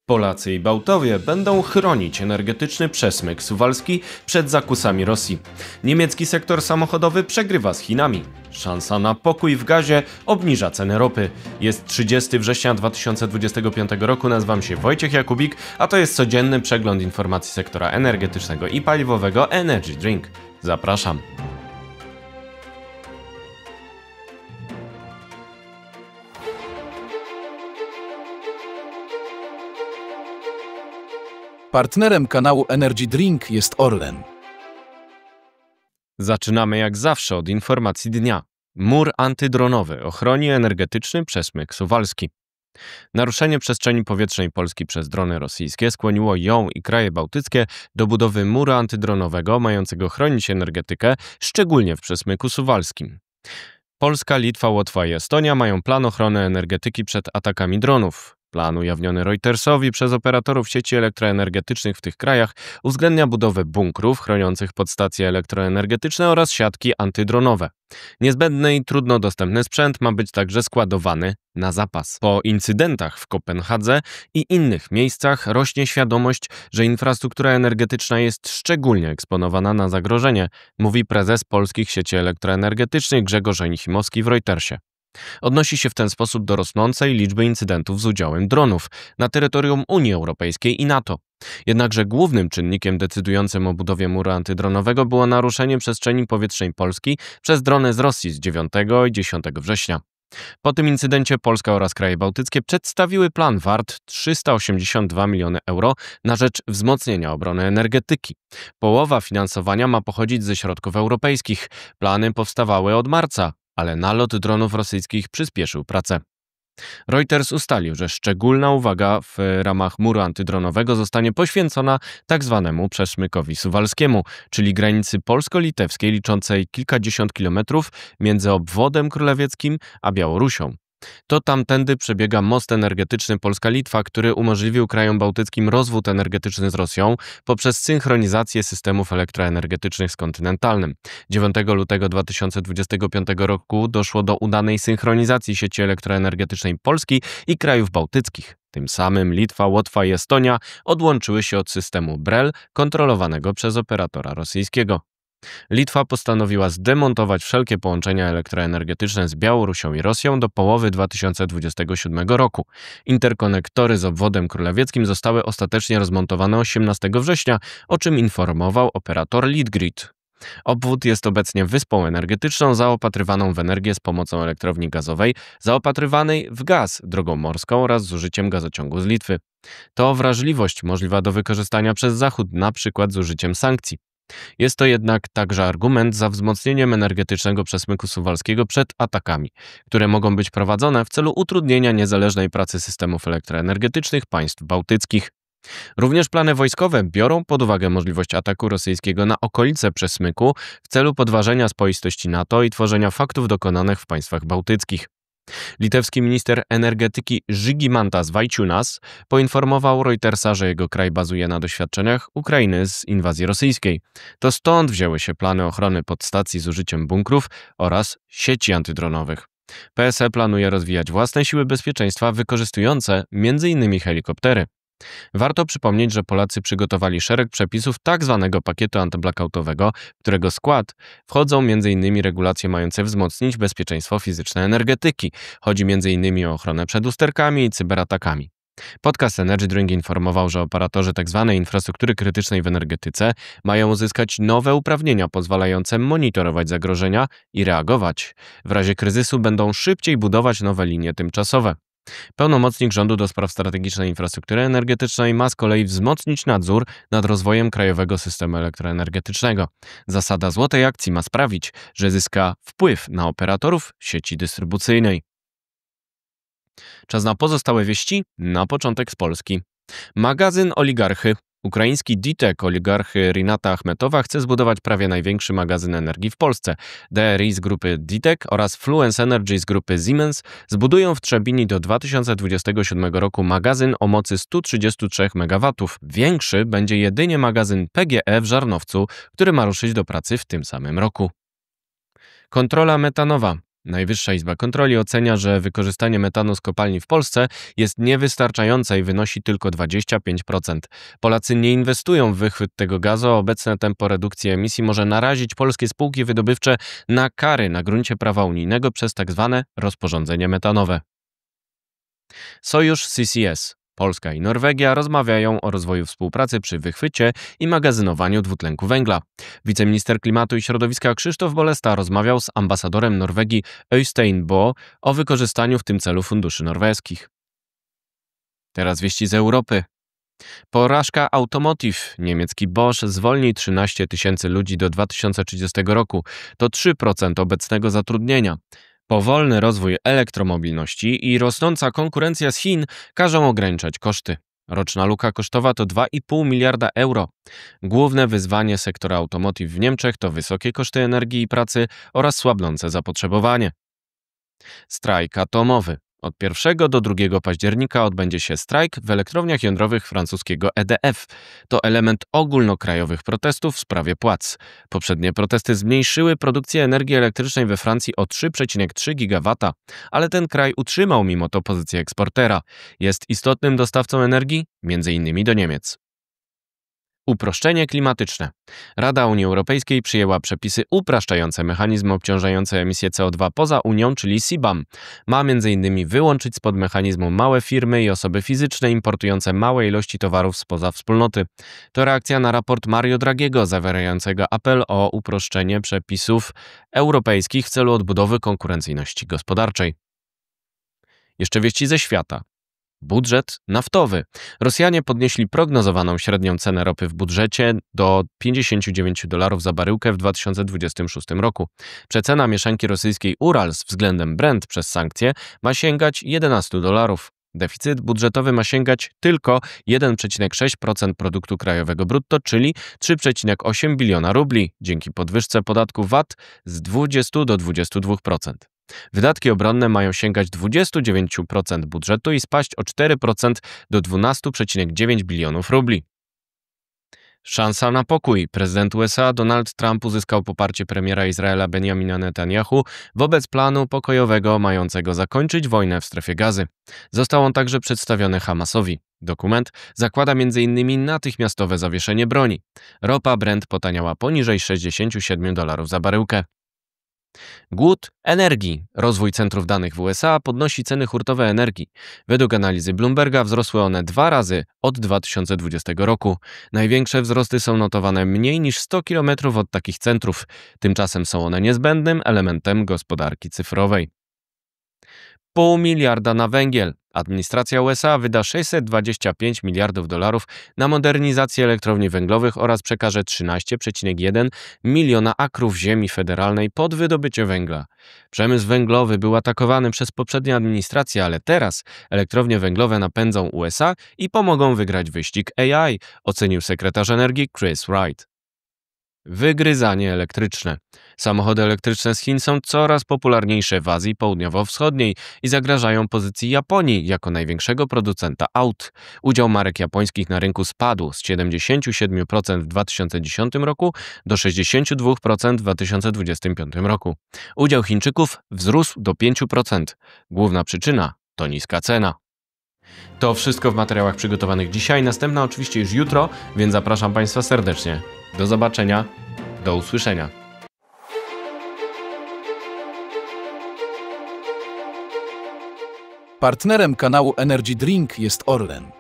Polacy i Bałtowie będą chronić energetyczny przesmyk suwalski przed zakusami Rosji. Niemiecki sektor samochodowy przegrywa z Chinami. Szansa na pokój w gazie obniża ceny ropy. Jest 30 września 2025 roku, nazywam się Wojciech Jakubik, a to jest codzienny przegląd informacji sektora energetycznego i paliwowego Energy Drink. Zapraszam. Partnerem kanału Energy Drink jest Orlen. Zaczynamy jak zawsze od informacji dnia. Mur antydronowy ochroni energetyczny przesmyk suwalski. Naruszenie przestrzeni powietrznej Polski przez drony rosyjskie skłoniło ją i kraje bałtyckie do budowy muru antydronowego mającego chronić energetykę, szczególnie w przesmyku suwalskim. Polska, Litwa, Łotwa i Estonia mają plan ochrony energetyki przed atakami dronów. Plan ujawniony Reutersowi przez operatorów sieci elektroenergetycznych w tych krajach uwzględnia budowę bunkrów chroniących podstacje elektroenergetyczne oraz siatki antydronowe. Niezbędny i trudno dostępny sprzęt ma być także składowany na zapas. Po incydentach w Kopenhadze i innych miejscach rośnie świadomość, że infrastruktura energetyczna jest szczególnie eksponowana na zagrożenie, mówi prezes polskich sieci elektroenergetycznych Grzegorz Enichimowski w Reutersie. Odnosi się w ten sposób do rosnącej liczby incydentów z udziałem dronów na terytorium Unii Europejskiej i NATO. Jednakże głównym czynnikiem decydującym o budowie muru antydronowego było naruszenie przestrzeni powietrznej Polski przez drony z Rosji z 9 i 10 września. Po tym incydencie Polska oraz kraje bałtyckie przedstawiły plan wart 382 miliony euro na rzecz wzmocnienia obrony energetyki. Połowa finansowania ma pochodzić ze środków europejskich. Plany powstawały od marca, ale nalot dronów rosyjskich przyspieszył pracę. Reuters ustalił, że szczególna uwaga w ramach muru antydronowego zostanie poświęcona tzw. przesmykowi suwalskiemu, czyli granicy polsko-litewskiej liczącej kilkadziesiąt kilometrów między obwodem królewieckim a Białorusią. To tamtędy przebiega most energetyczny Polska-Litwa, który umożliwił krajom bałtyckim rozwód energetyczny z Rosją poprzez synchronizację systemów elektroenergetycznych z kontynentalnym. 9 lutego 2025 roku doszło do udanej synchronizacji sieci elektroenergetycznej Polski i krajów bałtyckich. Tym samym Litwa, Łotwa i Estonia odłączyły się od systemu BRELL kontrolowanego przez operatora rosyjskiego. Litwa postanowiła zdemontować wszelkie połączenia elektroenergetyczne z Białorusią i Rosją do połowy 2027 roku. Interkonektory z obwodem królewieckim zostały ostatecznie rozmontowane 18 września, o czym informował operator Litgrid. Obwód jest obecnie wyspą energetyczną zaopatrywaną w energię z pomocą elektrowni gazowej, zaopatrywanej w gaz drogą morską oraz z użyciem gazociągu z Litwy. To wrażliwość możliwa do wykorzystania przez Zachód, np. z użyciem sankcji. Jest to jednak także argument za wzmocnieniem energetycznego przesmyku suwalskiego przed atakami, które mogą być prowadzone w celu utrudnienia niezależnej pracy systemów elektroenergetycznych państw bałtyckich. Również plany wojskowe biorą pod uwagę możliwość ataku rosyjskiego na okolice przesmyku w celu podważenia spoistości NATO i tworzenia faktów dokonanych w państwach bałtyckich. Litewski minister energetyki Žygimantas Vaičiūnas poinformował Reutersa, że jego kraj bazuje na doświadczeniach Ukrainy z inwazji rosyjskiej. To stąd wzięły się plany ochrony podstacji z użyciem bunkrów oraz sieci antydronowych. PSE planuje rozwijać własne siły bezpieczeństwa wykorzystujące m.in. helikoptery. Warto przypomnieć, że Polacy przygotowali szereg przepisów tzw. pakietu antyblackoutovego, w którego skład wchodzą m.in. regulacje mające wzmocnić bezpieczeństwo fizyczne energetyki. Chodzi m.in. o ochronę przed usterkami i cyberatakami. Podcast Energy Drink informował, że operatorzy tzw. infrastruktury krytycznej w energetyce mają uzyskać nowe uprawnienia pozwalające monitorować zagrożenia i reagować. W razie kryzysu będą szybciej budować nowe linie tymczasowe. Pełnomocnik rządu do spraw strategicznej infrastruktury energetycznej ma z kolei wzmocnić nadzór nad rozwojem krajowego systemu elektroenergetycznego. Zasada złotej akcji ma sprawić, że zyska wpływ na operatorów sieci dystrybucyjnej. Czas na pozostałe wieści, na początek z Polski. Magazyn oligarchy. Ukraiński DTEK oligarchy Rinata Achmetowa chce zbudować prawie największy magazyn energii w Polsce. DRI z grupy DTEK oraz Fluence Energy z grupy Siemens zbudują w Trzebini do 2027 roku magazyn o mocy 133 MW. Większy będzie jedynie magazyn PGE w Żarnowcu, który ma ruszyć do pracy w tym samym roku. Kontrola metanowa. Najwyższa Izba Kontroli ocenia, że wykorzystanie metanu z kopalni w Polsce jest niewystarczające i wynosi tylko 25%. Polacy nie inwestują w wychwyt tego gazu, a obecne tempo redukcji emisji może narazić polskie spółki wydobywcze na kary na gruncie prawa unijnego przez tzw. rozporządzenie metanowe. Sojusz CCS. Polska i Norwegia rozmawiają o rozwoju współpracy przy wychwycie i magazynowaniu dwutlenku węgla. Wiceminister Klimatu i Środowiska Krzysztof Bolesta rozmawiał z ambasadorem Norwegii Øystein Bo o wykorzystaniu w tym celu funduszy norweskich. Teraz wieści z Europy. Porażka Automotive. Niemiecki Bosch zwolni 13 000 ludzi do 2030 roku. To 3% obecnego zatrudnienia. Powolny rozwój elektromobilności i rosnąca konkurencja z Chin każą ograniczać koszty. Roczna luka kosztowa to 2,5 miliarda euro. Główne wyzwanie sektora automotive w Niemczech to wysokie koszty energii i pracy oraz słabnące zapotrzebowanie. Strajk atomowy. Od 1 do 2 października odbędzie się strajk w elektrowniach jądrowych francuskiego EDF. To element ogólnokrajowych protestów w sprawie płac. Poprzednie protesty zmniejszyły produkcję energii elektrycznej we Francji o 3,3 GW, ale ten kraj utrzymał mimo to pozycję eksportera. Jest istotnym dostawcą energii, m.in. do Niemiec. Uproszczenie klimatyczne. Rada Unii Europejskiej przyjęła przepisy upraszczające mechanizmy obciążające emisję CO2 poza Unią, czyli CBAM. Ma m.in. wyłączyć spod mechanizmu małe firmy i osoby fizyczne importujące małe ilości towarów spoza wspólnoty. To reakcja na raport Mario Draghiego zawierającego apel o uproszczenie przepisów europejskich w celu odbudowy konkurencyjności gospodarczej. Jeszcze wieści ze świata. Budżet naftowy. Rosjanie podnieśli prognozowaną średnią cenę ropy w budżecie do $59 za baryłkę w 2026 roku. Przecena mieszanki rosyjskiej Urals względem Brent przez sankcje ma sięgać $11. Deficyt budżetowy ma sięgać tylko 1,6% produktu krajowego brutto, czyli 3,8 biliona rubli, dzięki podwyżce podatku VAT z 20 do 22%. Wydatki obronne mają sięgać 29% budżetu i spaść o 4% do 12,9 bilionów rubli. Szansa na pokój. Prezydent USA Donald Trump uzyskał poparcie premiera Izraela Benjamina Netanyahu wobec planu pokojowego mającego zakończyć wojnę w strefie Gazy. Został on także przedstawiony Hamasowi. Dokument zakłada m.in. natychmiastowe zawieszenie broni. Ropa Brent potaniała poniżej $67 za baryłkę. Głód energii. Rozwój centrów danych w USA podnosi ceny hurtowe energii. Według analizy Bloomberga wzrosły one 2 razy od 2020 roku. Największe wzrosty są notowane mniej niż 100 km od takich centrów. Tymczasem są one niezbędnym elementem gospodarki cyfrowej. $0,5 miliarda na węgiel. Administracja USA wyda $625 miliardów na modernizację elektrowni węglowych oraz przekaże 13,1 miliona akrów ziemi federalnej pod wydobycie węgla. Przemysł węglowy był atakowany przez poprzednie administracje, ale teraz elektrownie węglowe napędzą USA i pomogą wygrać wyścig AI, ocenił sekretarz energii Chris Wright. Wygryzanie elektryczne. Samochody elektryczne z Chin są coraz popularniejsze w Azji Południowo-Wschodniej i zagrażają pozycji Japonii jako największego producenta aut. Udział marek japońskich na rynku spadł z 77% w 2010 roku do 62% w 2025 roku. Udział Chińczyków wzrósł do 5%. Główna przyczyna to niska cena. To wszystko w materiałach przygotowanych dzisiaj. Następna oczywiście już jutro, więc zapraszam Państwa serdecznie. Do zobaczenia, do usłyszenia. Partnerem kanału Energy Drink jest Orlen.